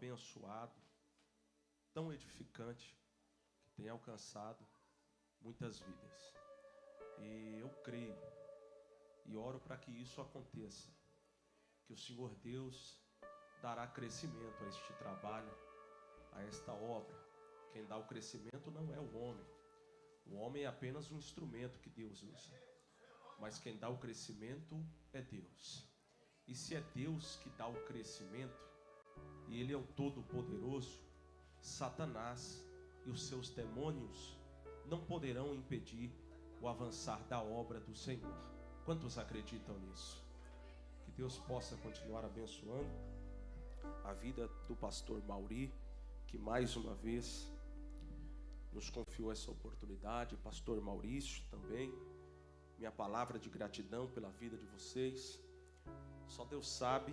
abençoado, tão edificante, que tem alcançado muitas vidas. E eu creio e oro para que isso aconteça, que o Senhor Deus dará crescimento a este trabalho, a esta obra. Quem dá o crescimento não é o homem é apenas um instrumento que Deus usa, mas quem dá o crescimento é Deus. E se é Deus que dá o crescimento, e Ele é o Todo-Poderoso, Satanás e os seus demônios não poderão impedir o avançar da obra do Senhor. Quantos acreditam nisso? Que Deus possa continuar abençoando a vida do pastor Mauri, que mais uma vez nos confiou essa oportunidade. Pastor Maurício também, minha palavra de gratidão pela vida de vocês. Só Deus sabe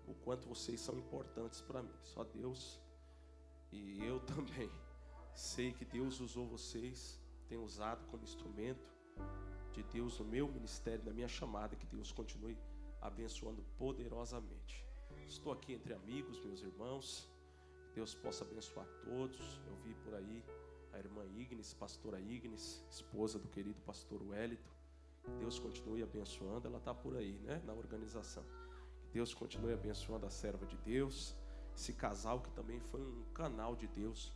o quanto vocês são importantes para mim, só Deus. E eu também sei que Deus usou vocês, tem usado como instrumento de Deus no meu ministério, na minha chamada. Que Deus continue abençoando poderosamente. Estou aqui entre amigos, meus irmãos. Que Deus possa abençoar todos. Eu vi por aí a irmã Ignis, pastora Ignis, esposa do querido pastor Wellington. Que Deus continue abençoando, ela está por aí, né, na organização. Que Deus continue abençoando a serva de Deus, esse casal que também foi um canal de Deus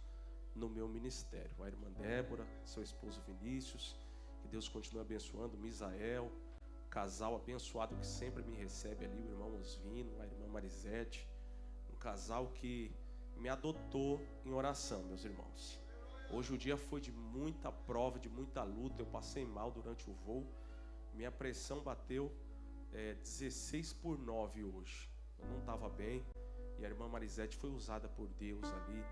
no meu ministério. A irmã Débora, seu esposo Vinícius. Que Deus continue abençoando Misael, casal abençoado que sempre me recebe ali, o irmão Osvino, a irmã Marisete, um casal que me adotou em oração, meus irmãos. Hoje o dia foi de muita prova, de muita luta. Eu passei mal durante o voo. Minha pressão bateu 16/9 hoje. Eu não estava bem. E a irmã Marisete foi usada por Deus ali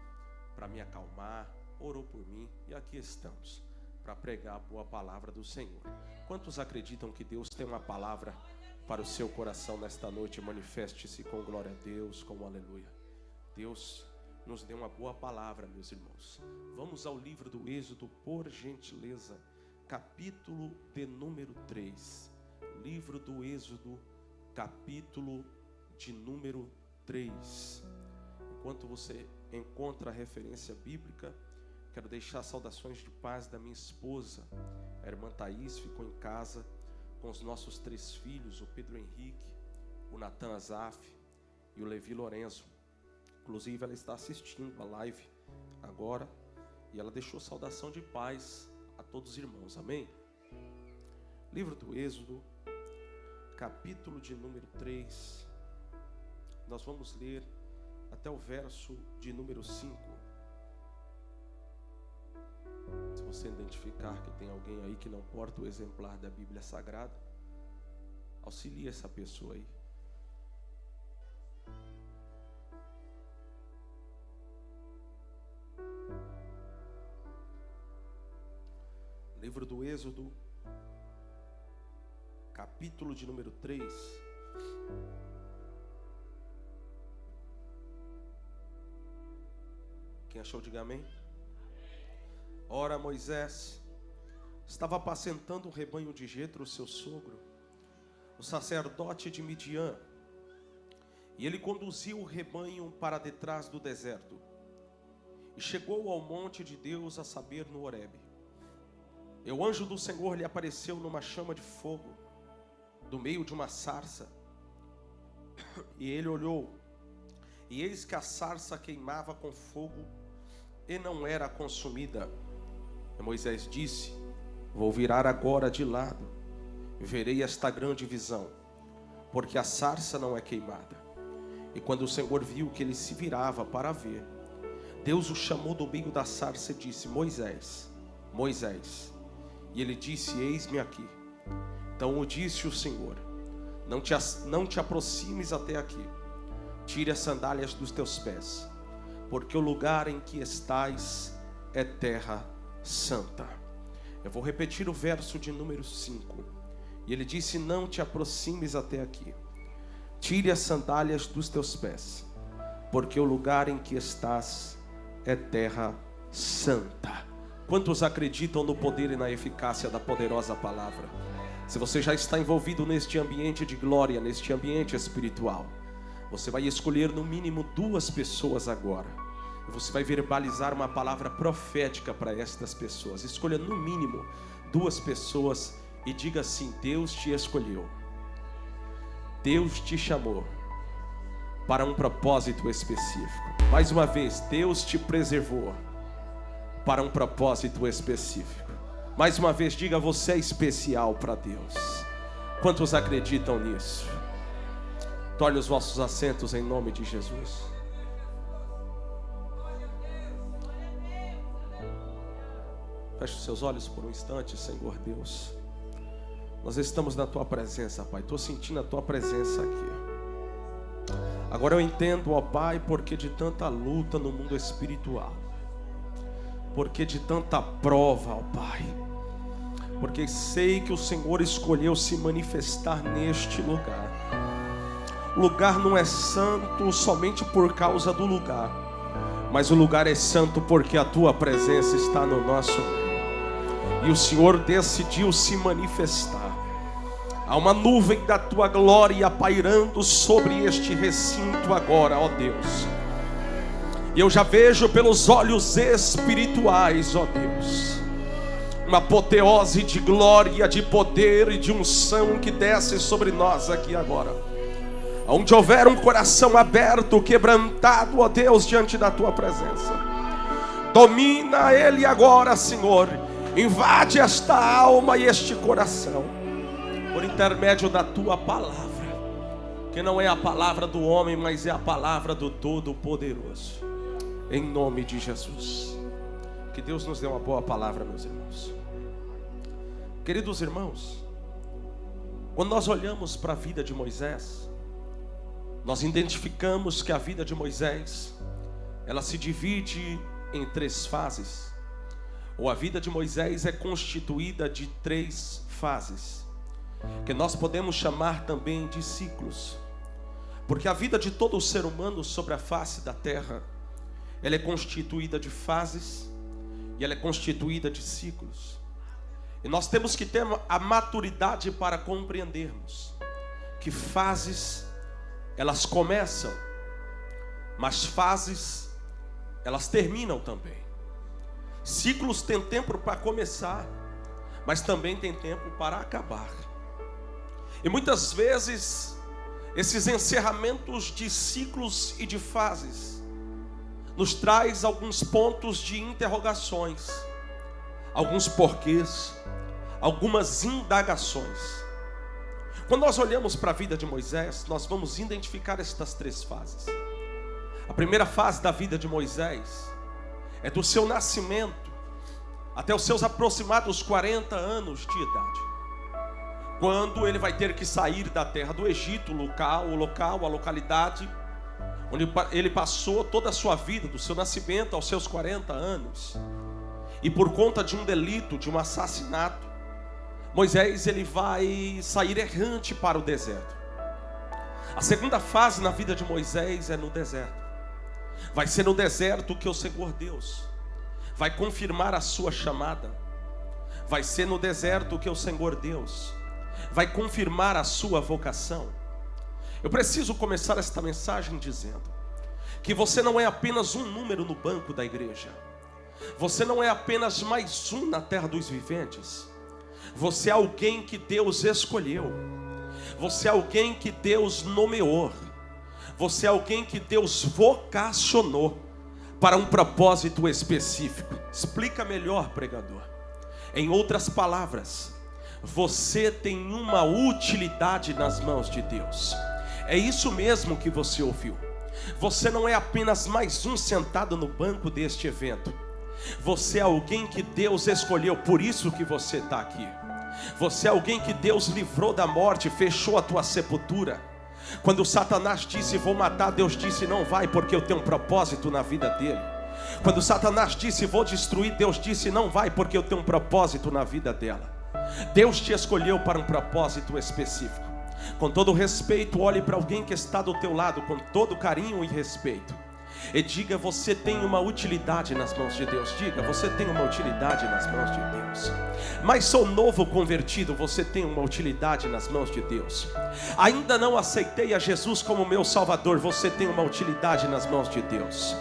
para me acalmar, orou por mim. E aqui estamos para pregar a boa palavra do Senhor. Quantos acreditam que Deus tem uma palavra para o seu coração nesta noite? Manifeste-se com glória a Deus, com um aleluia. Deus nos deu uma boa palavra, meus irmãos. Vamos ao livro do Êxodo, por gentileza, capítulo de número 3. Livro do Êxodo, capítulo de número 3. Enquanto você encontra a referência bíblica, quero deixar saudações de paz da minha esposa. A irmã Thaís ficou em casa com os nossos 3 filhos, o Pedro Henrique, o Natan Azaf e o Levi Lorenzo. Inclusive ela está assistindo a live agora e ela deixou saudação de paz a todos os irmãos, amém? Livro do Êxodo, capítulo de número 3. Nós vamos ler até o verso de número 5. Se você identificar que tem alguém aí que não porta o exemplar da Bíblia Sagrada, auxilie essa pessoa aí. Livro do Êxodo, capítulo de número 3. Quem achou, diga amém. Ora, Moisés estava apacentando o rebanho de Jetro, seu sogro, o sacerdote de Midian, e ele conduziu o rebanho para detrás do deserto, e chegou ao monte de Deus, a saber, no Horebe. E o anjo do Senhor lhe apareceu numa chama de fogo, do meio de uma sarça, e ele olhou, e eis que a sarça queimava com fogo, e não era consumida. E Moisés disse: vou virar agora de lado, verei esta grande visão, porque a sarça não é queimada. E quando o Senhor viu que ele se virava para ver, Deus o chamou do meio da sarça e disse: Moisés, Moisés. E ele disse: eis-me aqui. Então o disse o Senhor: não te aproximes até aqui, tire as sandálias dos teus pés, porque o lugar em que estás é terra santa. Eu vou repetir o verso de número 5. E ele disse: não te aproximes até aqui, tire as sandálias dos teus pés, porque o lugar em que estás é terra santa. Quantos acreditam no poder e na eficácia da poderosa palavra? Se você já está envolvido neste ambiente de glória, neste ambiente espiritual, Você vai escolher no mínimo 2 pessoas agora. E você vai verbalizar uma palavra profética para estas pessoas. Escolha no mínimo 2 pessoas e diga assim: Deus te escolheu. Deus te chamou para um propósito específico. Mais uma vez, Deus te preservou para um propósito específico. Mais uma vez, diga: você é especial para Deus. Quantos acreditam nisso? Torne os vossos assentos em nome de Jesus. Feche os seus olhos por um instante, Senhor Deus. Nós estamos na Tua presença, Pai. Estou sentindo a Tua presença aqui. Agora eu entendo, ó Pai, porque de tanta luta no mundo espiritual, porque de tanta prova, ó Pai, porque sei que o Senhor escolheu se manifestar neste lugar. O lugar não é santo somente por causa do lugar, mas o lugar é santo porque a Tua presença está no nosso meio. E o Senhor decidiu se manifestar. Há uma nuvem da Tua glória pairando sobre este recinto agora, ó Deus. E eu já vejo pelos olhos espirituais, ó Deus, uma apoteose de glória, de poder e de unção que desce sobre nós aqui agora. Onde houver um coração aberto, quebrantado, ó Deus, diante da Tua presença, domina ele agora, Senhor. Invade esta alma e este coração, por intermédio da Tua palavra, que não é a palavra do homem, mas é a palavra do Todo-Poderoso. Em nome de Jesus. Que Deus nos dê uma boa palavra, meus irmãos. Queridos irmãos, quando nós olhamos para a vida de Moisés, nós identificamos que a vida de Moisés, ela se divide em 3 fases. Ou a vida de Moisés é constituída de 3 fases, que nós podemos chamar também de ciclos. Porque a vida de todo ser humano sobre a face da terra, ela é constituída de fases e ela é constituída de ciclos. E nós temos que ter a maturidade para compreendermos que fases, elas começam, mas fases, elas terminam também. Ciclos têm tempo para começar, mas também tem tempo para acabar. E muitas vezes, esses encerramentos de ciclos e de fases nos traz alguns pontos de interrogações, alguns porquês, algumas indagações. Quando nós olhamos para a vida de Moisés, nós vamos identificar estas 3 fases. A primeira fase da vida de Moisés é do seu nascimento até os seus aproximados 40 anos de idade, quando ele vai ter que sair da terra do Egito, a localidade onde ele passou toda a sua vida, do seu nascimento aos seus 40 anos. E por conta de um delito, de um assassinato, Moisés ele vai sair errante para o deserto. A segunda fase na vida de Moisés é no deserto. Vai ser no deserto que o Senhor Deus vai confirmar a sua chamada. Vai ser no deserto que o Senhor Deus vai confirmar a sua vocação. Eu preciso começar esta mensagem dizendo que você não é apenas um número no banco da igreja. Você não é apenas mais um na terra dos viventes. Você é alguém que Deus escolheu. Você é alguém que Deus nomeou. Você é alguém que Deus vocacionou para um propósito específico. Explica melhor, pregador. Em outras palavras, você tem uma utilidade nas mãos de Deus. É isso mesmo que você ouviu. Você não é apenas mais um sentado no banco deste evento. Você é alguém que Deus escolheu, por isso que você está aqui. Você é alguém que Deus livrou da morte, fechou a tua sepultura. Quando Satanás disse vou matar, Deus disse não vai, porque eu tenho um propósito na vida dele. Quando Satanás disse vou destruir, Deus disse não vai, porque eu tenho um propósito na vida dela. Deus te escolheu para um propósito específico. Com todo respeito, olhe para alguém que está do teu lado, com todo carinho e respeito, E diga: você tem uma utilidade nas mãos de Deus. Diga: você tem uma utilidade nas mãos de Deus. Mas sou novo convertido, você tem uma utilidade nas mãos de Deus. Ainda não aceitei a Jesus como meu Salvador, você tem uma utilidade nas mãos de Deus.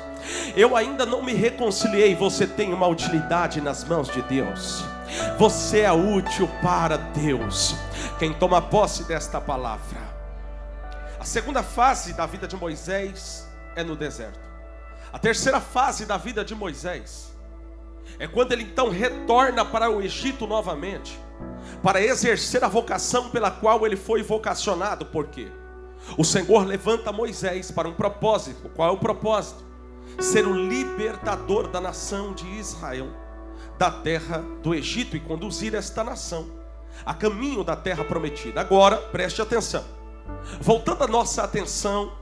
Eu ainda não me reconciliei, você tem uma utilidade nas mãos de Deus. Você é útil para Deus. Quem toma posse desta palavra. A segunda fase da vida de Moisés é no deserto. A terceira fase da vida de Moisés é quando ele então retorna para o Egito novamente, para exercer a vocação pela qual ele foi vocacionado. Por quê? O Senhor levanta Moisés para um propósito. Qual é o propósito? Ser o libertador da nação de Israel, da terra do Egito, e conduzir esta nação a caminho da terra prometida. Agora, preste atenção. Voltando a nossa atenção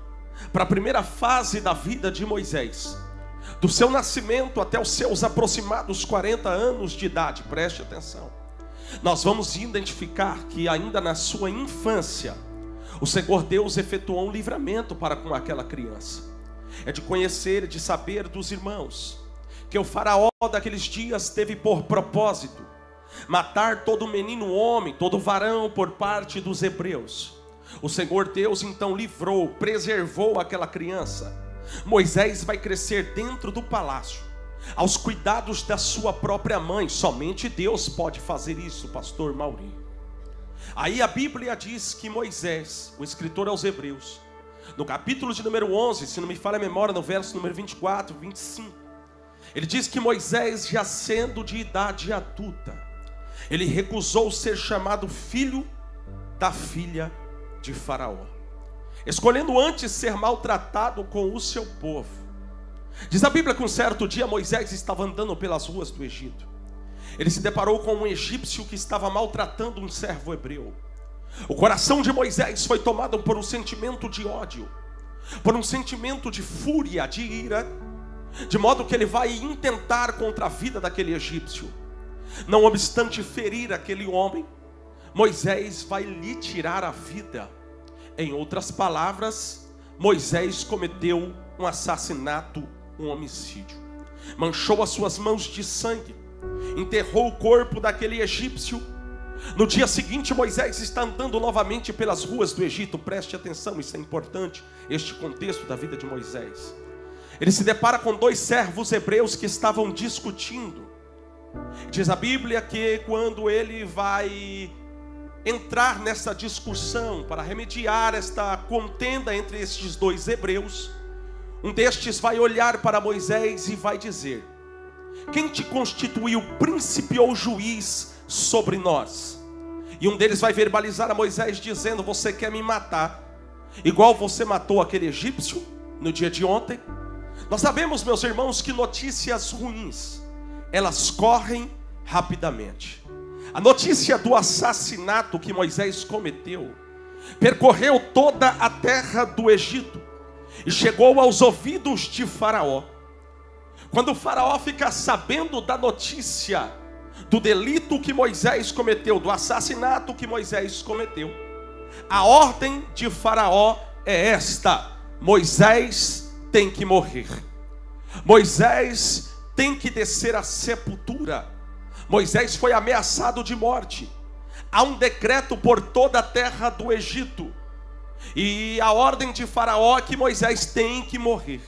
para a primeira fase da vida de Moisés, do seu nascimento até os seus aproximados 40 anos de idade, preste atenção. Nós vamos identificar que ainda na sua infância, o Senhor Deus efetuou um livramento para com aquela criança. É de conhecer, de saber dos irmãos, que o faraó daqueles dias teve por propósito matar todo menino homem, todo varão por parte dos hebreus. O Senhor Deus então livrou, preservou aquela criança. Moisés vai crescer dentro do palácio, aos cuidados da sua própria mãe. Somente Deus pode fazer isso, pastor Mauri. Aí a Bíblia diz que Moisés, o escritor aos Hebreus, no capítulo de número 11, se não me falha a memória, no verso número 24, 25, ele diz que Moisés, já sendo de idade adulta, ele recusou ser chamado filho da filha de Faraó, escolhendo antes ser maltratado com o seu povo. Diz a Bíblia que um certo dia Moisés estava andando pelas ruas do Egito. Ele se deparou com um egípcio que estava maltratando um servo hebreu. O coração de Moisés foi tomado por um sentimento de ódio, por um sentimento de fúria, de ira, de modo que ele vai intentar contra a vida daquele egípcio. Não obstante ferir aquele homem, Moisés vai lhe tirar a vida. Em outras palavras, Moisés cometeu um assassinato, um homicídio. Manchou as suas mãos de sangue, enterrou o corpo daquele egípcio. No dia seguinte, Moisés está andando novamente pelas ruas do Egito. Preste atenção, isso é importante, este contexto da vida de Moisés. Ele se depara com dois servos hebreus que estavam discutindo. Diz a Bíblia que quando ele vai entrar nessa discussão para remediar esta contenda entre estes dois hebreus, um destes vai olhar para Moisés e vai dizer: quem te constituiu príncipe ou juiz sobre nós? E um deles vai verbalizar a Moisés dizendo: você quer me matar, igual você matou aquele egípcio no dia de ontem? Nós sabemos, meus irmãos, que notícias ruins, elas correm rapidamente. A notícia do assassinato que Moisés cometeu percorreu toda a terra do Egito e chegou aos ouvidos de Faraó. Quando o Faraó fica sabendo da notícia do delito que Moisés cometeu, do assassinato que Moisés cometeu, a ordem de Faraó é esta: Moisés tem que morrer. Moisés tem que descer à sepultura. Moisés foi ameaçado de morte. Há um decreto por toda a terra do Egito, e a ordem de Faraó é que Moisés tem que morrer.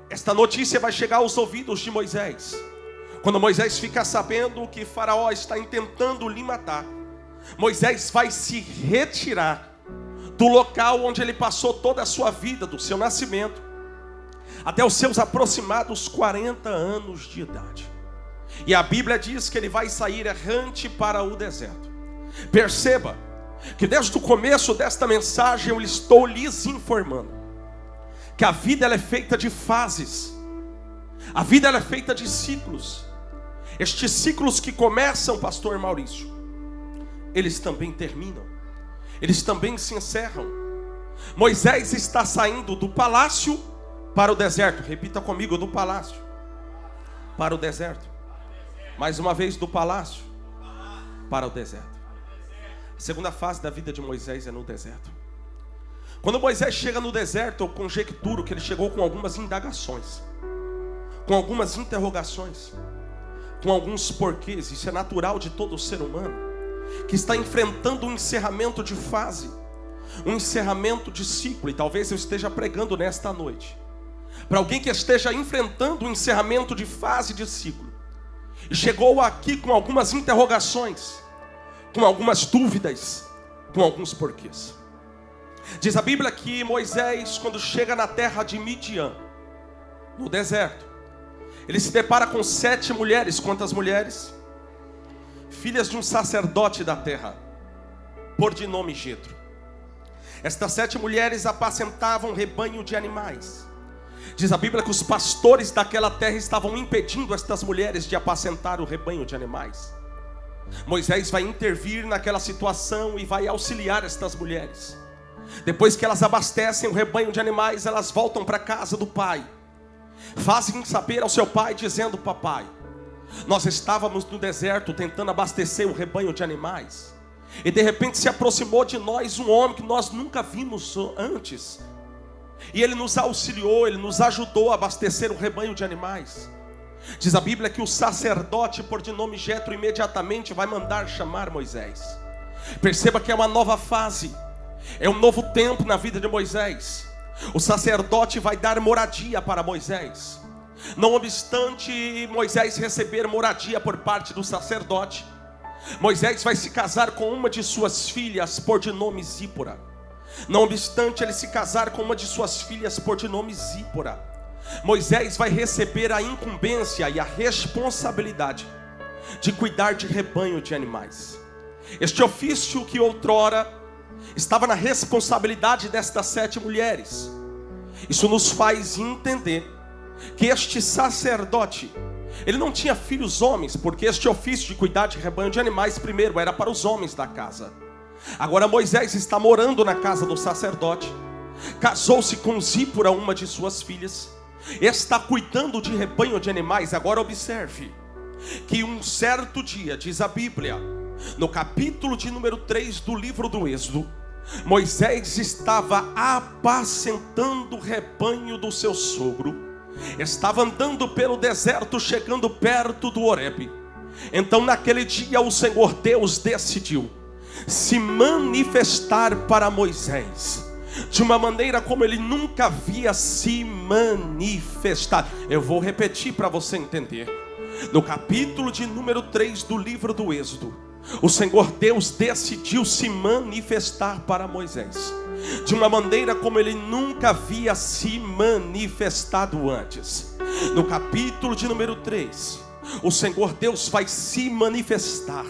Esta notícia vai chegar aos ouvidos de Moisés. Quando Moisés fica sabendo que Faraó está intentando lhe matar, Moisés vai se retirar do local onde ele passou toda a sua vida, do seu nascimento até os seus aproximados 40 anos de idade. E a Bíblia diz que ele vai sair errante para o deserto. Perceba que desde o começo desta mensagem eu estou lhes informando que a vida ela é feita de fases. A vida ela é feita de ciclos. Estes ciclos que começam, pastor Maurício, eles também terminam. Eles também se encerram. Moisés está saindo do palácio para o deserto. Repita comigo: do palácio para o deserto. Mais uma vez, do palácio para o deserto. A segunda fase da vida de Moisés é no deserto. Quando Moisés chega no deserto, eu conjecturo que ele chegou com algumas indagações, com algumas interrogações, com alguns porquês. Isso é natural de todo ser humano que está enfrentando um encerramento de fase, um encerramento de ciclo. E talvez eu esteja pregando nesta noite para alguém que esteja enfrentando um encerramento de fase, de ciclo, e chegou aqui com algumas interrogações, com algumas dúvidas, com alguns porquês. Diz a Bíblia que Moisés, quando chega na terra de Midian, no deserto, ele se depara com 7 mulheres. Quantas mulheres? Filhas de um sacerdote da terra, por de nome Jetro. Estas 7 mulheres apacentavam um rebanho de animais. Diz a Bíblia que os pastores daquela terra estavam impedindo estas mulheres de apacentar o rebanho de animais. Moisés vai intervir naquela situação e vai auxiliar estas mulheres. Depois que elas abastecem o rebanho de animais, elas voltam para a casa do pai. Fazem saber ao seu pai, dizendo: papai, nós estávamos no deserto tentando abastecer o rebanho de animais, e de repente se aproximou de nós um homem que nós nunca vimos antes, e ele nos auxiliou, ele nos ajudou a abastecer o rebanho de animais. Diz a Bíblia que o sacerdote, por de nome Jetro, imediatamente vai mandar chamar Moisés. Perceba que é uma nova fase, é um novo tempo na vida de Moisés. O sacerdote vai dar moradia para Moisés. Não obstante Moisés receber moradia por parte do sacerdote, Moisés vai se casar com uma de suas filhas, por de nome Zípora. Não obstante ele se casar com uma de suas filhas, por de nome Zípora, Moisés vai receber a incumbência e a responsabilidade de cuidar de rebanho de animais. Este ofício que outrora estava na responsabilidade destas 7 mulheres. Isso nos faz entender que este sacerdote, ele não tinha filhos homens, porque este ofício de cuidar de rebanho de animais primeiro era para os homens da casa. Agora Moisés está morando na casa do sacerdote, casou-se com Zípora, uma de suas filhas, está cuidando de rebanho de animais. Agora observe que um certo dia, diz a Bíblia, no capítulo de número 3 do livro do Êxodo, Moisés estava apacentando o rebanho do seu sogro, estava andando pelo deserto, chegando perto do Horebe. Então naquele dia o Senhor Deus decidiu se manifestar para Moisés de uma maneira como ele nunca havia se manifestado. Eu vou repetir para você entender. No capítulo de número 3 do livro do Êxodo, o Senhor Deus decidiu se manifestar para Moisés de uma maneira como ele nunca havia se manifestado antes. No capítulo de número 3, o Senhor Deus vai se manifestar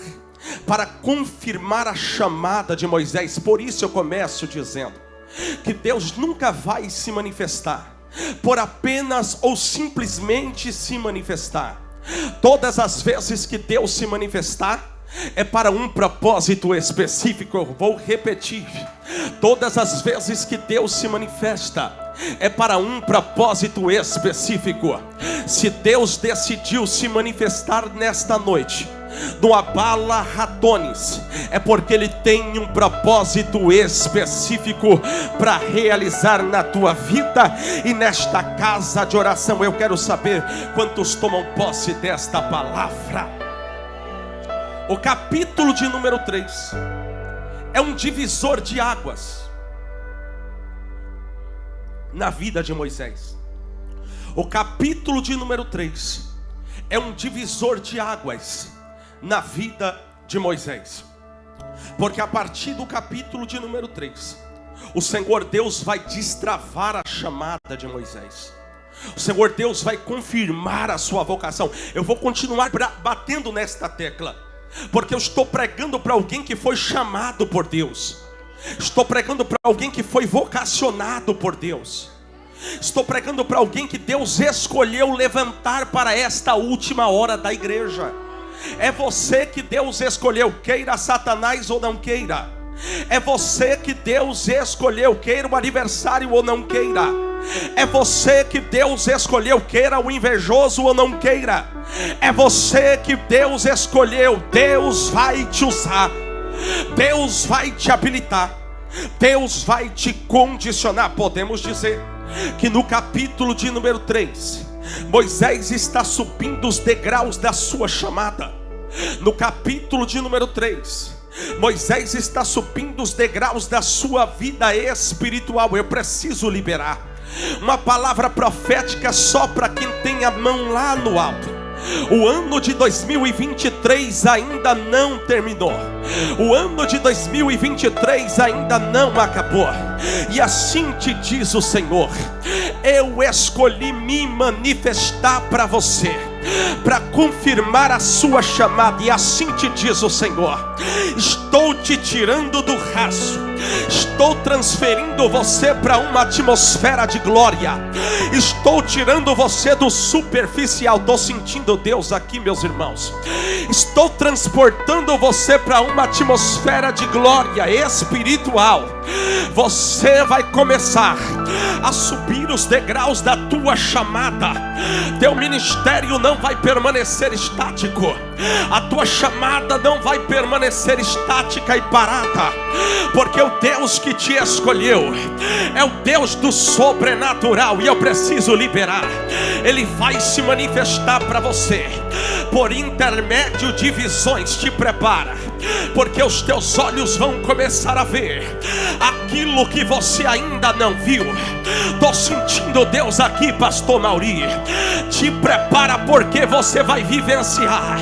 para confirmar a chamada de Moisés. Por isso eu começo dizendo que Deus nunca vai se manifestar por apenas ou simplesmente se manifestar. Todas as vezes que Deus se manifestar, é para um propósito específico. Eu vou repetir: todas as vezes que Deus se manifesta, é para um propósito específico. Se Deus decidiu se manifestar nesta noite do Abala Ratones, é porque Ele tem um propósito específico para realizar na tua vida e nesta casa de oração. Eu quero saber quantos tomam posse desta palavra. O capítulo de número 3 é um divisor de águas na vida de Moisés. O capítulo de número 3 é um divisor de águas na vida de Moisés, porque a partir do capítulo de número 3, o Senhor Deus vai destravar a chamada de Moisés. O Senhor Deus vai confirmar a sua vocação. Eu vou continuar batendo nesta tecla, porque eu estou pregando para alguém que foi chamado por Deus. Estou pregando para alguém que foi vocacionado por Deus. Estou pregando para alguém que Deus escolheu levantar para esta última hora da igreja. É você que Deus escolheu, queira Satanás ou não queira. É você que Deus escolheu, queira o aniversário ou não queira. É você que Deus escolheu, queira o invejoso ou não queira. É você que Deus escolheu. Deus vai te usar, Deus vai te habilitar. Deus vai te condicionar. Podemos dizer que no capítulo de número 3, Moisés está subindo os degraus da sua chamada. No capítulo de número 3, Moisés está subindo os degraus da sua vida espiritual. Eu preciso liberar uma palavra profética só para quem tem a mão lá no alto. O ano de 2023 ainda não terminou. O ano de 2023 ainda não acabou. E assim te diz o Senhor: eu escolhi me manifestar para você, para confirmar a sua chamada. E assim te diz o Senhor: estou te tirando do raso, estou transferindo você para uma atmosfera de glória, estou tirando você do superficial. Estou sentindo Deus aqui, meus irmãos. Estou transportando você para uma atmosfera de glória espiritual. Você vai começar a subir os degraus da tua chamada. Teu ministério não vai permanecer estático. A tua chamada não vai permanecer estática e parada, porque o Deus que te escolheu é o Deus do sobrenatural. E eu preciso liberar. Ele vai se manifestar para você por intermédio de visões. Te prepara, porque os teus olhos vão começar a ver aquilo que você ainda não viu. Estou sentindo Deus aqui, pastor Mauri. Te prepara, porque você vai vivenciar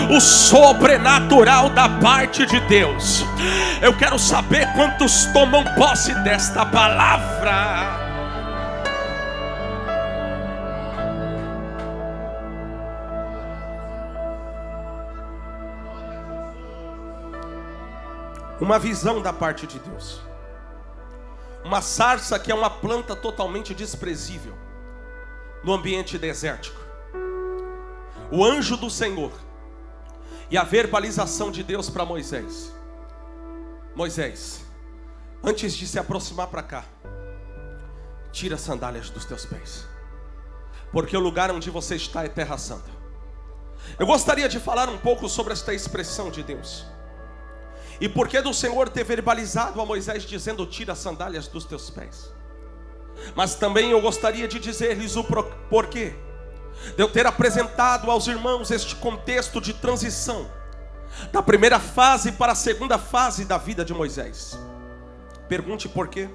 o sobrenatural da parte de Deus. Eu quero saber quantos tomam posse desta palavra. Uma visão da parte de Deus. Uma sarça que é uma planta totalmente desprezível no ambiente desértico. O anjo do Senhor e a verbalização de Deus para Moisés: Moisés, antes de se aproximar para cá, tira as sandálias dos teus pés, porque o lugar onde você está é terra santa. Eu gostaria de falar um pouco sobre esta expressão de Deus. E por que do Senhor ter verbalizado a Moisés dizendo: tira as sandálias dos teus pés. Mas também eu gostaria de dizer-lhes o porquê de eu ter apresentado aos irmãos este contexto de transição da primeira fase para a segunda fase da vida de Moisés. Pergunte por quê.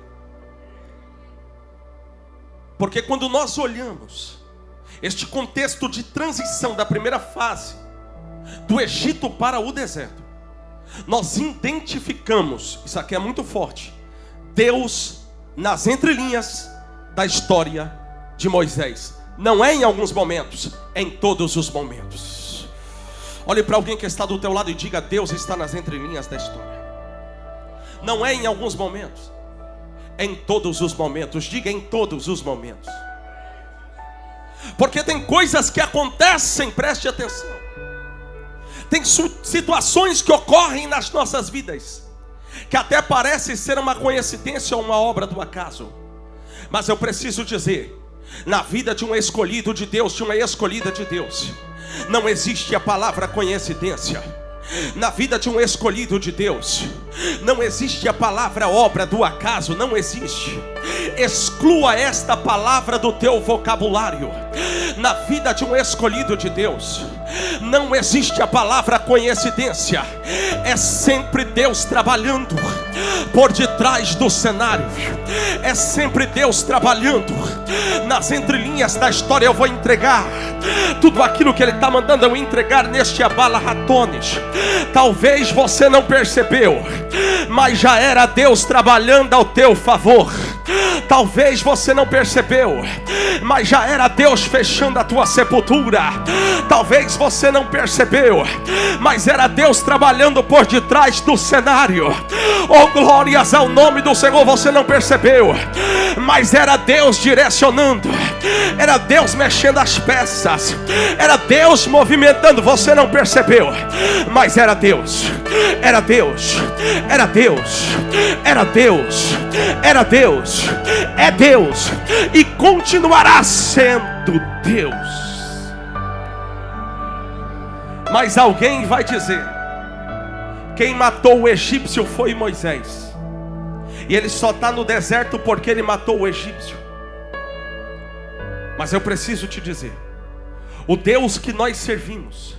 Porque quando nós olhamos este contexto de transição da primeira fase do Egito para o deserto, nós identificamos, isso aqui é muito forte, Deus nas entrelinhas da história de Moisés. Não é em alguns momentos, é em todos os momentos. Olhe para alguém que está do teu lado e diga: Deus está nas entrelinhas da história. Não é em alguns momentos, é em todos os momentos. Diga: em todos os momentos. Porque tem coisas que acontecem, preste atenção. Tem situações que ocorrem nas nossas vidas que até parece ser uma coincidência ou uma obra do acaso. Mas eu preciso dizer, na vida de um escolhido de Deus, de uma escolhida de Deus, não existe a palavra coincidência. Na vida de um escolhido de Deus, não existe a palavra obra do acaso. Não existe. Exclua esta palavra do teu vocabulário. Na vida de um escolhido de Deus, não existe a palavra coincidência. É sempre Deus trabalhando por detrás do cenário. É sempre Deus trabalhando nas entrelinhas da história. Eu vou entregar tudo aquilo que Ele está mandando eu entregar neste Abala Ratones. Talvez você não percebeu, mas já era Deus trabalhando ao teu favor. Talvez você não percebeu, mas já era Deus fechando a tua sepultura. Talvez você não percebeu, mas era Deus trabalhando por detrás do cenário. Oh, glórias ao nome do Senhor. Você não percebeu, mas era Deus direcionando. Era Deus mexendo as peças. Era Deus movimentando. Você não percebeu, mas era Deus. Era Deus. Era Deus. Era Deus. Era Deus. É Deus e continuará sendo Deus. Mas alguém vai dizer: quem matou o egípcio foi Moisés. E ele só está no deserto porque ele matou o egípcio. Mas eu preciso te dizer, o Deus que nós servimos,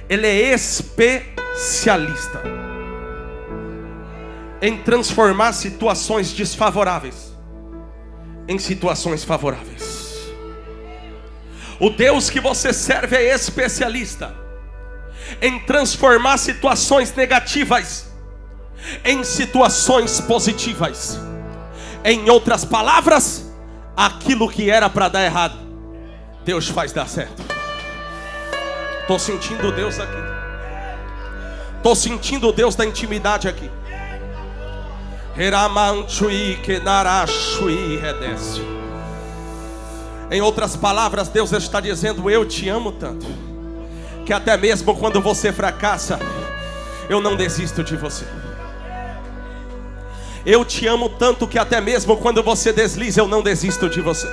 Ele é especialista em transformar situações desfavoráveis em situações favoráveis. O Deus que você serve é especialista em transformar situações negativas em situações positivas. Em outras palavras, aquilo que era para dar errado, Deus faz dar certo. Estou sentindo Deus aqui. Estou sentindo Deus da intimidade aqui. Em outras palavras, Deus está dizendo: eu te amo tanto, que até mesmo quando você fracassa, eu não desisto de você. Eu te amo tanto que até mesmo quando você desliza, eu não desisto de você.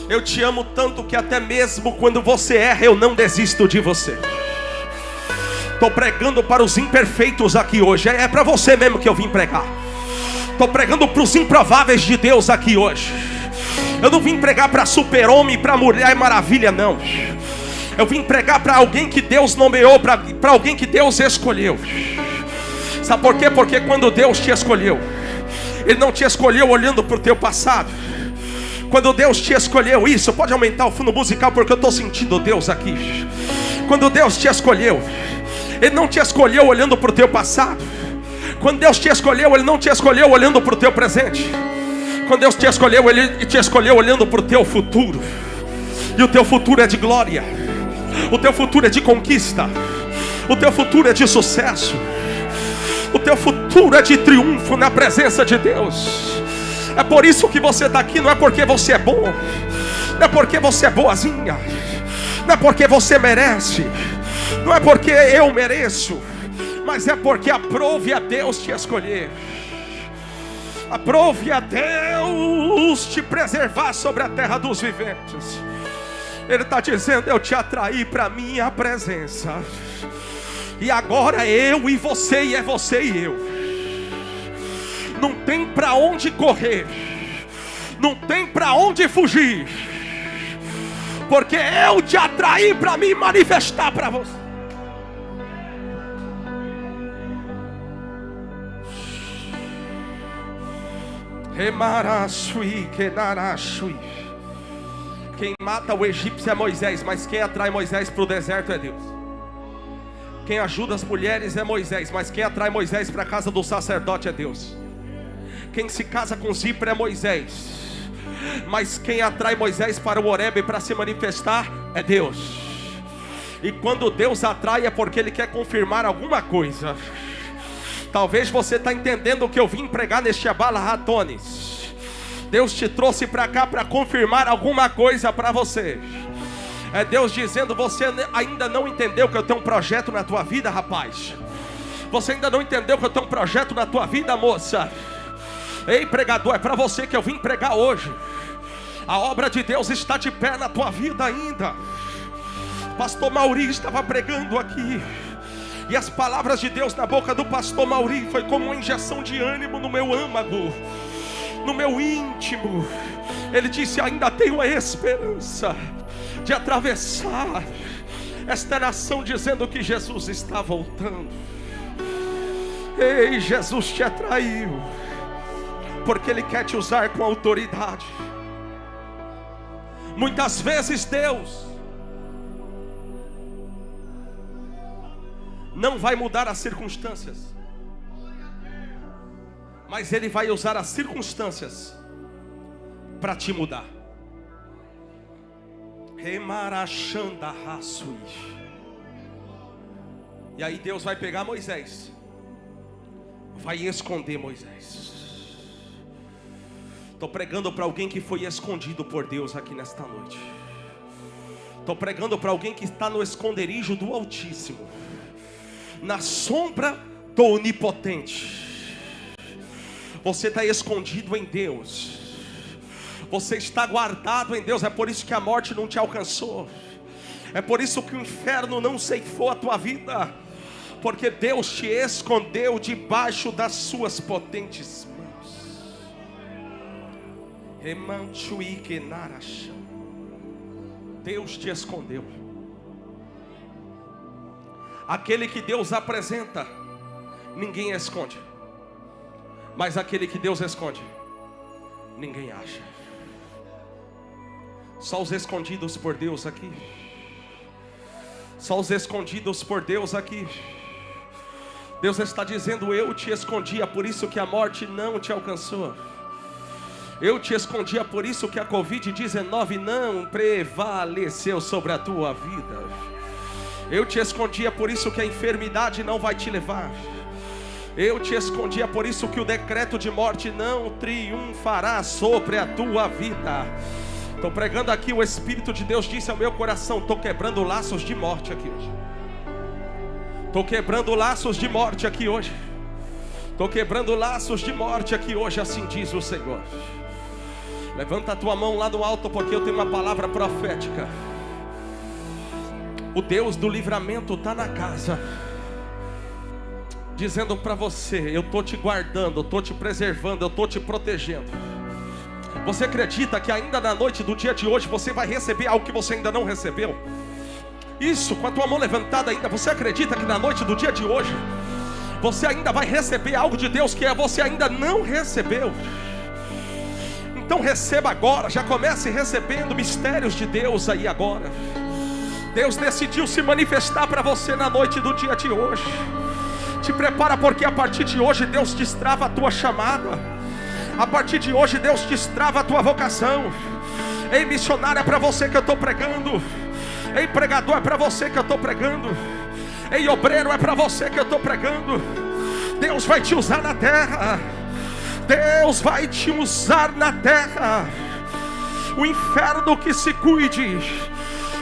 Eu te amo tanto que até mesmo quando você erra, eu não desisto de você. Estou pregando para os imperfeitos aqui hoje. É para você mesmo que eu vim pregar. Estou pregando para os improváveis de Deus aqui hoje. Eu não vim pregar para super-homem, para mulher maravilha, não. Eu vim pregar para alguém que Deus nomeou, para alguém que Deus escolheu. Sabe por quê? Porque quando Deus te escolheu, Ele não te escolheu olhando para o teu passado. Quando Deus te escolheu, isso, pode aumentar o fundo musical porque eu estou sentindo Deus aqui. Quando Deus te escolheu, Ele não te escolheu olhando para o teu passado. Quando Deus te escolheu, Ele não te escolheu olhando para o teu presente. Quando Deus te escolheu, Ele te escolheu olhando para o teu futuro. E o teu futuro é de glória. O teu futuro é de conquista. O teu futuro é de sucesso. O teu futuro é de triunfo na presença de Deus. É por isso que você está aqui. Não é porque você é bom, não é porque você é boazinha, não é porque você merece, não é porque eu mereço, mas é porque aprove a Deus te escolher. Aprove a Deus te preservar sobre a terra dos viventes. Ele está dizendo: eu te atraí para a minha presença. E agora eu e você, e é você e eu. Não tem para onde correr, não tem para onde fugir, porque eu te atraí para me manifestar para você. Quem mata o egípcio é Moisés, mas quem atrai Moisés para o deserto é Deus. Quem ajuda as mulheres é Moisés, mas quem atrai Moisés para a casa do sacerdote é Deus. Quem se casa com Zípora é Moisés, mas quem atrai Moisés para o Horebe para se manifestar é Deus. E quando Deus atrai é porque Ele quer confirmar alguma coisa. Talvez você está entendendo o que eu vim pregar neste Abala Ratones. Deus te trouxe para cá para confirmar alguma coisa para você. É Deus dizendo: você ainda não entendeu que eu tenho um projeto na tua vida, rapaz. Você ainda não entendeu que eu tenho um projeto na tua vida, moça. Ei, pregador, é para você que eu vim pregar hoje. A obra de Deus está de pé na tua vida ainda. Pastor Mauri estava pregando aqui, e as palavras de Deus na boca do pastor Mauri foi como uma injeção de ânimo no meu âmago, no meu íntimo. Ele disse: ainda tenho a esperança de atravessar esta nação, dizendo que Jesus está voltando. Ei, Jesus te atraiu porque Ele quer te usar com autoridade. Muitas vezes Deus não vai mudar as circunstâncias, mas Ele vai usar as circunstâncias para te mudar. E aí Deus vai pegar Moisés, vai esconder Moisés. Estou pregando para alguém que foi escondido por Deus aqui nesta noite. Estou pregando para alguém que está no esconderijo do Altíssimo, na sombra do Onipotente. Você está escondido em Deus. Você está guardado em Deus. É por isso que a morte não te alcançou. É por isso que o inferno não ceifou a tua vida. porque Deus te escondeu debaixo das suas potentes mãos. Deus te escondeu. Aquele que Deus apresenta, ninguém esconde. Mas aquele que Deus esconde, ninguém acha. Só os escondidos por Deus aqui. Só os escondidos por Deus aqui. Deus está dizendo: eu te escondia, por isso que a morte não te alcançou. Eu te escondia, por isso que a Covid-19 não prevaleceu sobre a tua vida. Eu te escondia, por isso que a enfermidade não vai te levar. Eu te escondia, por isso que o decreto de morte não triunfará sobre a tua vida. Estou pregando aqui, o Espírito de Deus disse ao meu coração: estou quebrando laços de morte aqui hoje. Estou quebrando laços de morte aqui hoje. Estou quebrando laços de morte aqui hoje, assim diz o Senhor. Levanta a tua mão lá no alto, porque eu tenho uma palavra profética. O Deus do livramento está na casa, dizendo para você: eu estou te guardando, eu estou te preservando, eu estou te protegendo. Você acredita que ainda na noite do dia de hoje você vai receber algo que você ainda não recebeu? Isso, com a tua mão levantada ainda, você acredita que na noite do dia de hoje você ainda vai receber algo de Deus que você ainda não recebeu? Então receba agora, já comece recebendo mistérios de Deus aí agora. Deus decidiu se manifestar para você na noite do dia de hoje. Te prepara, porque a partir de hoje Deus destrava a tua chamada. A partir de hoje Deus destrava a tua vocação. Ei, missionário, é para você que eu estou pregando. Ei, pregador, é para você que eu estou pregando. Ei, obreiro, é para você que eu estou pregando. Deus vai te usar na terra. Deus vai te usar na terra. O inferno que se cuide,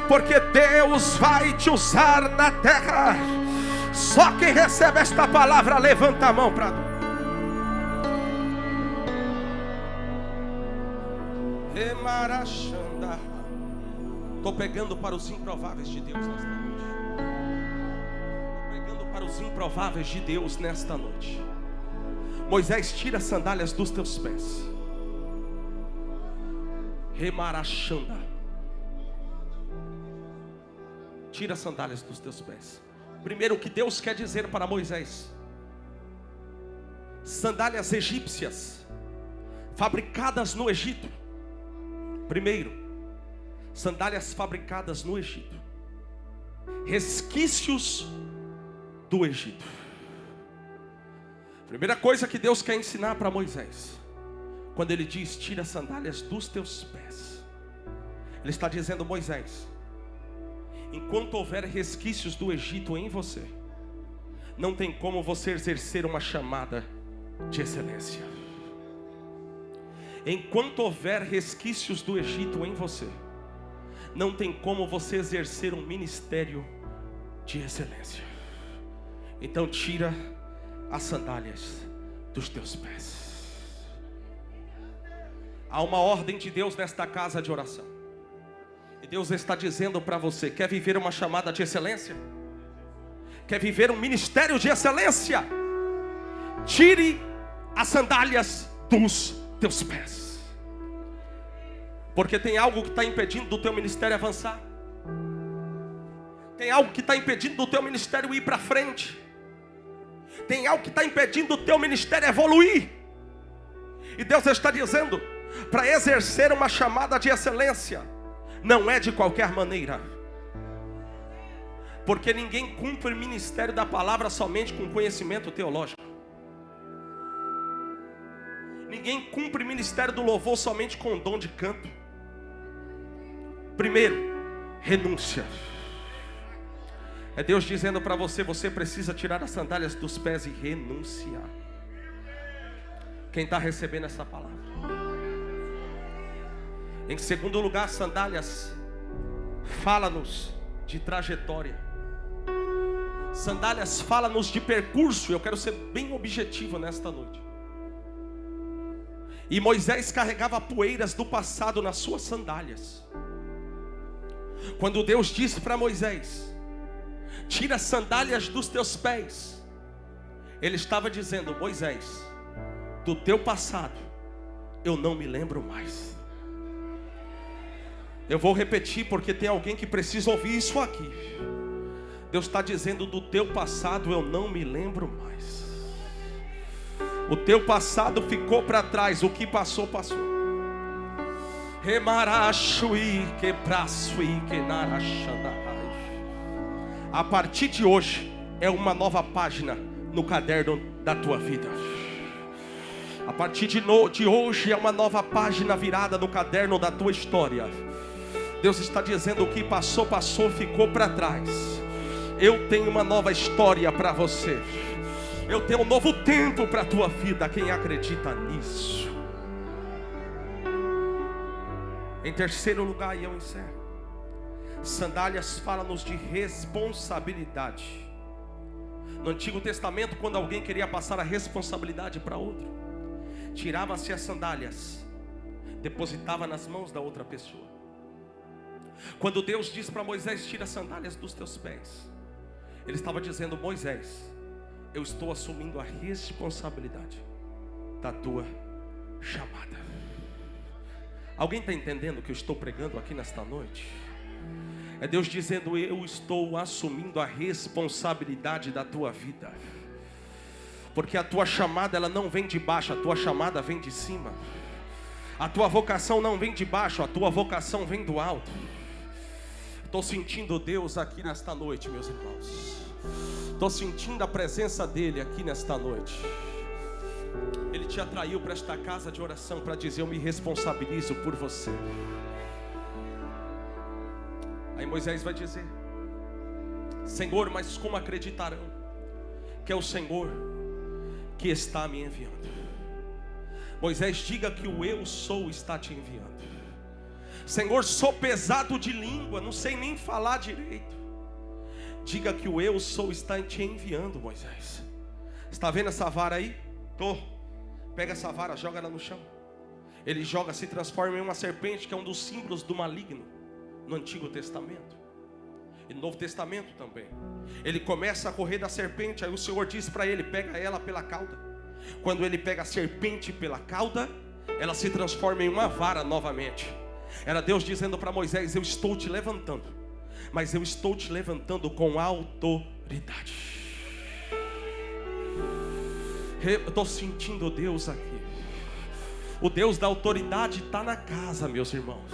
porque Deus vai te usar na terra. Só quem recebe esta palavra, levanta a mão para... Estou pegando para os improváveis de Deus nesta noite. Estou pegando para os improváveis de Deus nesta noite. Moisés, tira as sandálias dos teus pés. Remarachanda. Tira as sandálias dos teus pés. Primeiro, o que Deus quer dizer para Moisés: sandálias egípcias, fabricadas no Egito. Primeiro, sandálias fabricadas no Egito, resquícios do Egito. Primeira coisa que Deus quer ensinar para Moisés, quando ele diz: tira as sandálias dos teus pés, ele está dizendo: Moisés, enquanto houver resquícios do Egito em você, não tem como você exercer uma chamada de excelência. Enquanto houver resquícios do Egito em você, não tem como você exercer um ministério de excelência. Então tira as sandálias dos teus pés. Há uma ordem de Deus nesta casa de oração. E Deus está dizendo para você: quer viver uma chamada de excelência? Quer viver um ministério de excelência? Tire as sandálias dos teus pés. Porque tem algo que está impedindo do teu ministério avançar. Tem algo que está impedindo do teu ministério ir para frente. Tem algo que está impedindo do teu ministério evoluir. E Deus está dizendo: para exercer uma chamada de excelência, não é de qualquer maneira. Porque ninguém cumpre o ministério da palavra somente com conhecimento teológico. Ninguém cumpre o ministério do louvor somente com o dom de canto. Primeiro, renúncia. É Deus dizendo para você: você precisa tirar as sandálias dos pés e renunciar. Quem está recebendo essa palavra? Em segundo lugar, sandálias fala-nos de trajetória. Sandálias fala-nos de percurso. Eu quero ser bem objetivo nesta noite. E Moisés carregava poeiras do passado nas suas sandálias. Quando Deus disse para Moisés: tira as sandálias dos teus pés. Ele estava dizendo: Moisés, do teu passado eu não me lembro mais. Eu vou repetir porque tem alguém que precisa ouvir isso aqui. Deus está dizendo: do teu passado eu não me lembro mais. O teu passado ficou para trás, o que passou, passou. A partir de hoje é uma nova página no caderno da tua vida. A partir de hoje é uma nova página virada no caderno da tua história. Deus está dizendo: o que passou, passou, ficou para trás. Eu tenho uma nova história para você. Eu tenho um novo tempo para a tua vida. Quem acredita nisso? Em terceiro lugar, e eu encerro, sandálias fala-nos de responsabilidade. No Antigo Testamento, quando alguém queria passar a responsabilidade para outro, tirava-se as sandálias, depositava nas mãos da outra pessoa. Quando Deus diz para Moisés: tira as sandálias dos teus pés, Ele estava dizendo: Moisés, eu estou assumindo a responsabilidade da tua chamada. Alguém está entendendo o que eu estou pregando aqui nesta noite? É Deus dizendo: eu estou assumindo a responsabilidade da tua vida. Porque a tua chamada, ela não vem de baixo, a tua chamada vem de cima. A tua vocação não vem de baixo, a tua vocação vem do alto. Estou sentindo Deus aqui nesta noite, meus irmãos. Estou sentindo a presença dEle aqui nesta noite. Ele te atraiu para esta casa de oração para dizer: eu me responsabilizo por você. Aí Moisés vai dizer: Senhor, mas como acreditarão que é o Senhor que está me enviando? Moisés, diga que o eu sou está te enviando. Senhor, sou pesado de língua, não sei nem falar direito. Diga que o eu sou está te enviando, Moisés. Está vendo essa vara aí? Pega essa vara, joga ela no chão. Ele joga, se transforma em uma serpente, que é um dos símbolos do maligno no Antigo Testamento e no Novo Testamento também. Ele começa a correr da serpente. Aí o Senhor diz para ele: pega ela pela cauda. Quando ele pega a serpente pela cauda, ela se transforma em uma vara novamente. Era Deus dizendo para Moisés: eu estou te levantando, mas eu estou te levantando com autoridade. Eu estou sentindo Deus aqui. O Deus da autoridade está na casa, meus irmãos.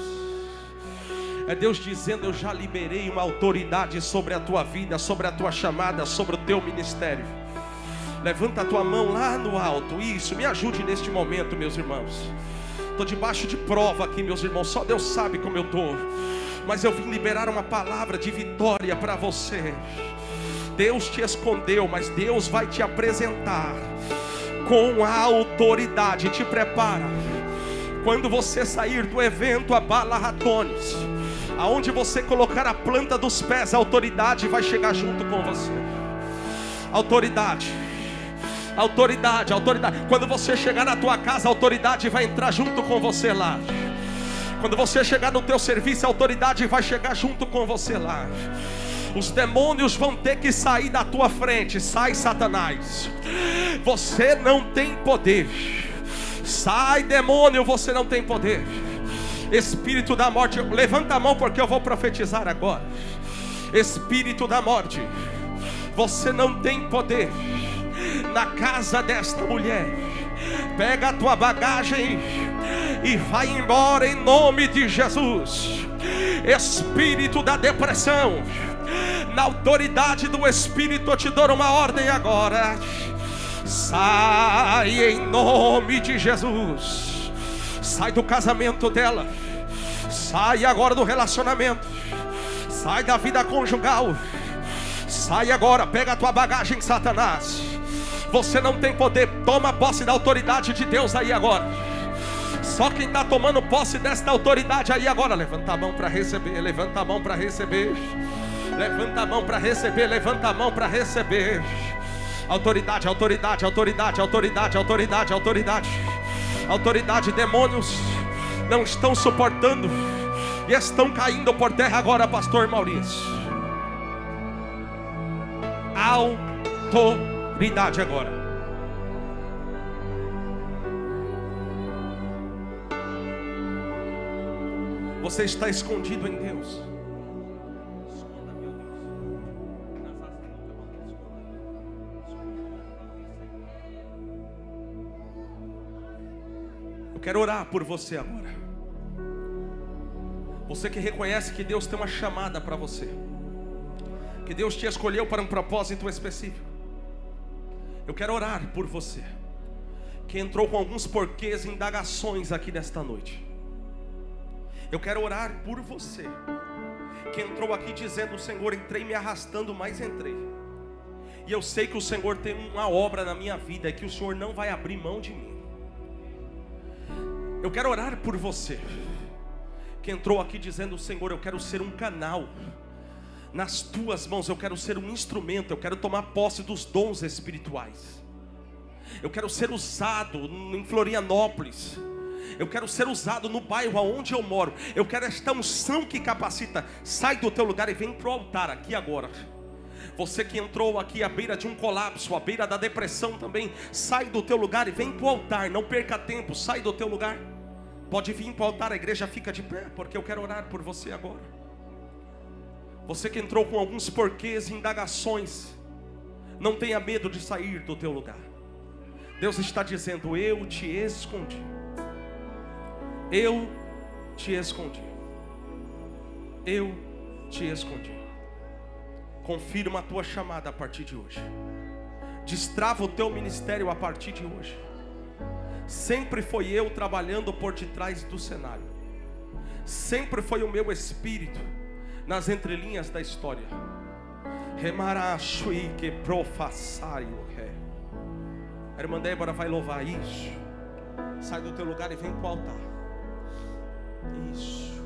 É Deus dizendo: eu já liberei uma autoridade sobre a tua vida, sobre a tua chamada, sobre o teu ministério. Levanta a tua mão lá no alto. Isso, me ajude neste momento, meus irmãos. Estou debaixo de prova aqui, meus irmãos. Só Deus sabe como eu estou. Mas eu vim liberar uma palavra de vitória para você. Deus te escondeu, mas Deus vai te apresentar com a autoridade. Te prepara. Quando você sair do evento Abala Ratones, aonde você colocar a planta dos pés, a autoridade vai chegar junto com você. Autoridade. Autoridade, autoridade. Quando você chegar na tua casa, a autoridade vai entrar junto com você lá. Quando você chegar no teu serviço, a autoridade vai chegar junto com você lá. Os demônios vão ter que sair da tua frente. Sai, Satanás. Você não tem poder. Sai, demônio, você não tem poder. Espírito da morte, levanta a mão porque eu vou profetizar agora. Espírito da morte, você não tem poder na casa desta mulher. Pega a tua bagagem e vai embora em nome de Jesus. Espírito da depressão, na autoridade do Espírito eu te dou uma ordem agora. Sai em nome de Jesus. Sai do casamento dela. Sai agora do relacionamento. Sai da vida conjugal. Sai agora, pega a tua bagagem, Satanás. Você não tem poder. Toma posse da autoridade de Deus aí agora. Só quem está tomando posse desta autoridade aí agora. Levanta a mão para receber. Levanta a mão para receber. Levanta a mão para receber. Levanta a mão para receber. Autoridade, autoridade, autoridade, autoridade, autoridade, autoridade. Autoridade, demônios não estão suportando e estão caindo por terra agora, pastor Maurício. autoridade agora. Você está escondido em Deus. Eu quero orar por você agora. Você que reconhece que Deus tem uma chamada para você, que Deus te escolheu para um propósito específico. Eu quero orar por você que entrou com alguns porquês e indagações aqui nesta noite. Eu quero orar por você que entrou aqui dizendo: Senhor, entrei me arrastando, mas entrei. E eu sei que o Senhor tem uma obra na minha vida e que o Senhor não vai abrir mão de mim. Eu quero orar por você que entrou aqui dizendo: Senhor, eu quero ser um canal nas tuas mãos, eu quero ser um instrumento, eu quero tomar posse dos dons espirituais, eu quero ser usado em Florianópolis, eu quero ser usado no bairro onde eu moro, eu quero esta unção que capacita. Sai do teu lugar e vem para o altar aqui agora. Você que entrou aqui à beira de um colapso, à beira da depressão também, sai do teu lugar e vem para o altar. Não perca tempo, sai do teu lugar. Pode vir para o altar, a igreja fica de pé, porque eu quero orar por você agora. Você que entrou com alguns porquês e indagações, não tenha medo de sair do teu lugar. Deus está dizendo: eu te escondi. Eu te escondi. Eu te escondi. Confirma a tua chamada a partir de hoje. Destrava o teu ministério a partir de hoje. Sempre foi eu trabalhando por detrás do cenário. Sempre foi o meu espírito nas entrelinhas da história. Remarachui que profasário. A irmã Débora vai louvar isso. Sai do teu lugar e vem para o altar. Isso.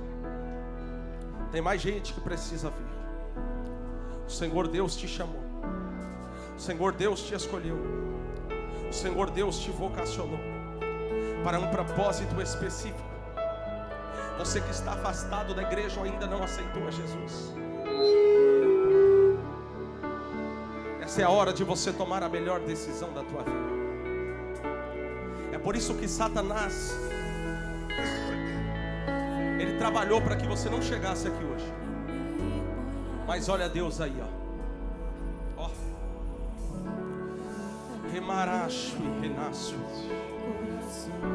Tem mais gente que precisa vir. O Senhor Deus te chamou. O Senhor Deus te escolheu. O Senhor Deus te vocacionou para um propósito específico. Você que está afastado da igreja ou ainda não aceitou a Jesus, essa é a hora de você tomar a melhor decisão da tua vida. É por isso que Satanás, ele trabalhou para que você não chegasse aqui hoje. Mas olha Deus aí, ó. Remaracho e renaço.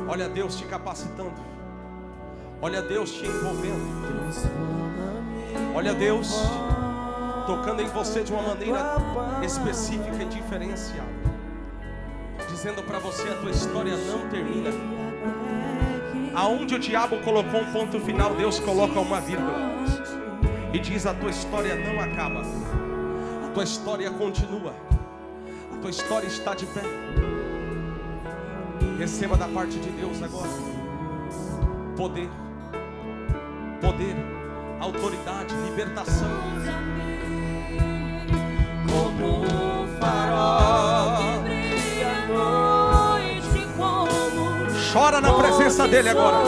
Olha Deus te capacitando. Olha Deus te envolvendo. Olha Deus tocando em você de uma maneira específica e diferenciada, dizendo para você: a tua história não termina. Aonde o diabo colocou um ponto final, Deus coloca uma vírgula e diz: a tua história não acaba. A tua história continua. A tua história está de pé. Receba da parte de Deus agora poder, autoridade, libertação. Como um farol que brilha à noite, como chora na presença dele agora.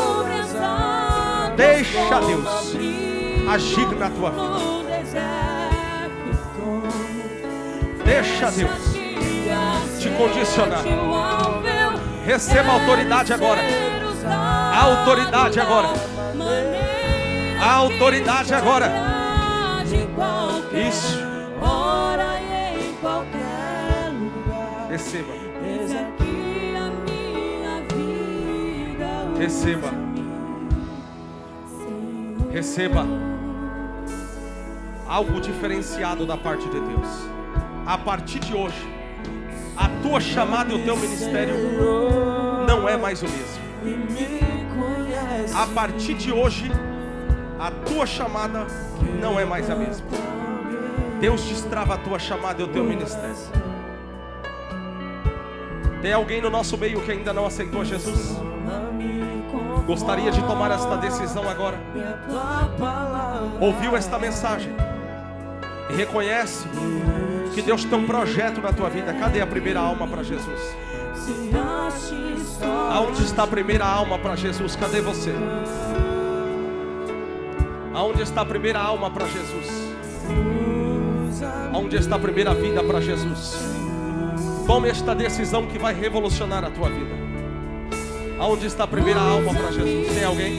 Deixa Deus agir na tua vida. Deixa Deus te condicionar. Receba autoridade agora. Autoridade agora. Autoridade agora. Isso. Receba. Receba. Receba algo diferenciado da parte de Deus. A partir de hoje, a tua chamada e o teu ministério não é mais o mesmo. A partir de hoje, a tua chamada não é mais a mesma. Deus destrava a tua chamada e o teu ministério. Tem alguém no nosso meio que ainda não aceitou Jesus? Gostaria de tomar esta decisão agora? Ouviu esta mensagem e reconhece que Deus tem um projeto na tua vida. Cadê a primeira alma para Jesus? Aonde está a primeira alma para Jesus? Cadê você? Aonde está a primeira alma para Jesus? Onde está a primeira vida para Jesus? Tome esta decisão que vai revolucionar a tua vida. Aonde está a primeira alma para Jesus? Tem alguém?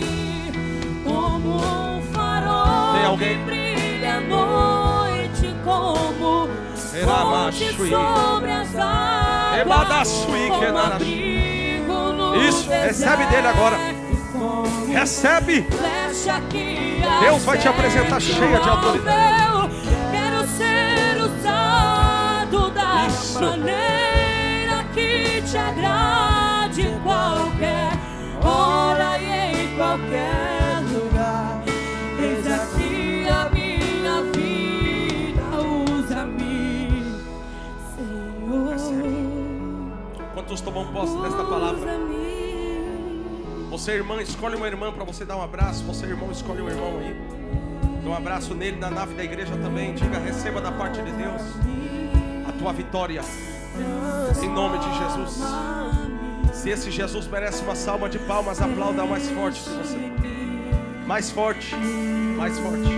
Como um farol. Tem alguém? Que brilha à noite, como fonte sobre as águas, como abrigo no isso, recebe dele agora. Recebe. Deus vai te apresentar cheia de autoridade. Quero ser usado da maneira que te agrade, em qualquer hora e em qualquer lugar. Eis aqui a minha vida, usa-me, Senhor. Quantos tomam posse desta palavra? Você, irmã, escolhe uma irmã para você dar um abraço. Você, irmão, escolhe um irmão aí. Dá um abraço nele, na nave da igreja também. Diga, receba da parte de Deus a tua vitória, em nome de Jesus. Se esse Jesus merece uma salva de palmas, aplauda mais forte que você. Mais forte, mais forte.